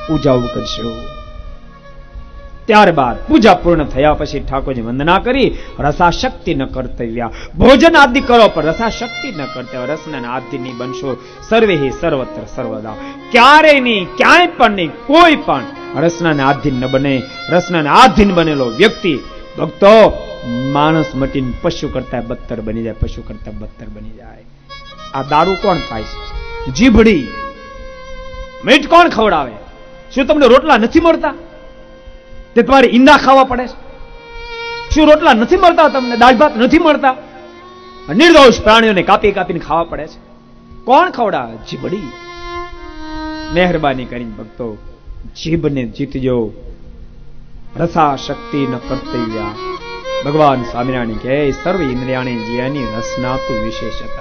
પૂજાઓ કરશો. ત્યારબાદ પૂજા પૂર્ણ થયા પછી ઠાકોરજી વંદના કરી રસાશક્તિ ન કર્તવ્ય, ભોજન આદિ કરો પણ રસાશક્તિ ન કર્તવ્ય, રસના આદિ નહીં બનશો. સર્વે સર્વત્ર સર્વદા, ક્યારેય નહીં, ક્યાંય પણ નહીં, કોઈ પણ રસના આધીન ન બને. રસના આધીન બનેલો વ્યક્તિ ભક્તો માણસ મટીને પશુ કરતા બદતર બની જાય, પશુ કરતા બદતર બની જાય. આ દારૂ કોણ ખાય છે? જીભડી. મીઠ કોણ ખવડાવે? શું તમને રોટલા નથી મળતા? તે તમારે ઈંડા ખાવા પડે છે? શું રોટલા નથી મળતા તમને? દાળ ભાત નથી મળતા? નિર્દોષ પ્રાણીઓને કાપી કાપીને ખાવા પડે છે. કોણ ખવડાવે? જીભડી. મહેરબાની કરીને ભક્તો જીભને જીતજો. રસા શક્તિ ન કર્તવ્ય. ભગવાન સ્વામિનારાયણ કહે સર્વ ઇન્દ્રિયાણી જીયાની રસના તો વિશેષતઃ.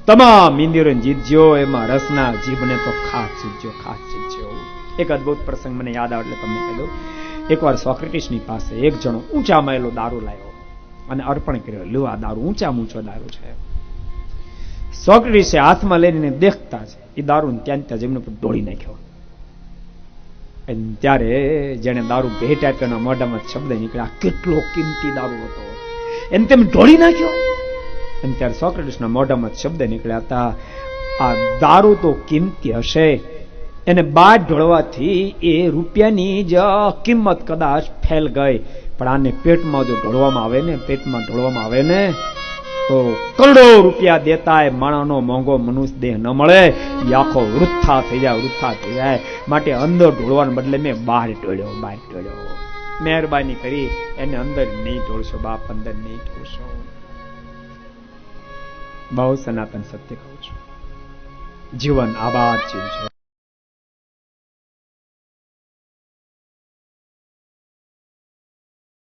તમામ ઇન્દ્રિયોને જીતજો, એમાં રસના જીભને તો ખાસ જીતજો, ખાસ જીતજો. એક અદભુત પ્રસંગ મને યાદ આવે એટલે તમને કહ્યું. એકવાર સોક્રેટિસની પાસે એક જણો ઊંચા માયેલો દારૂ લાવ્યો અને અર્પણ કર્યો. લો આ દારૂ ઊંચો દારૂ છે. સોક્રેટિસે હાથમાં લઈને દેખતા જ એ દારૂ ત્યાં જમીન પર ઢોળી નાખ્યો. ત્યારે જેને દારૂ ભેટ આપ્યો એના મોઢામાં શબ્દ નીકળ્યા, કેટલો કિંમતી દારૂ હતો, એને તેમ ઢોળી નાખ્યો. અને ત્યારે સોક્રેટિસના મોઢામાં શબ્દ નીકળ્યા હતા, આ દારૂ તો કિંમતી હશે, એને બાદ ઢોળવાથી એ રૂપિયાની જ કિંમત કદાચ ફેલ ગઈ, પણ આને પેટમાં જો ઢોળવામાં આવે ને, પેટમાં ઢોળવામાં આવે ને તો કરોડો રૂપિયા દેતા માણસનો મોંઘો મનુષ્ય દેહ ન મળે, એ આખો વૃથા થઈ જાય. માટે અંદર ઢોળવાને બદલે મેં બહાર ઢોળ્યો. મહેરબાની કરી એને અંદર નહીં ઢોળશો બાપ, અંદર નહીં ઢોળશો. બહુ સનાતન સત્ય કહું છું. જીવન આબાદ જીવ છે.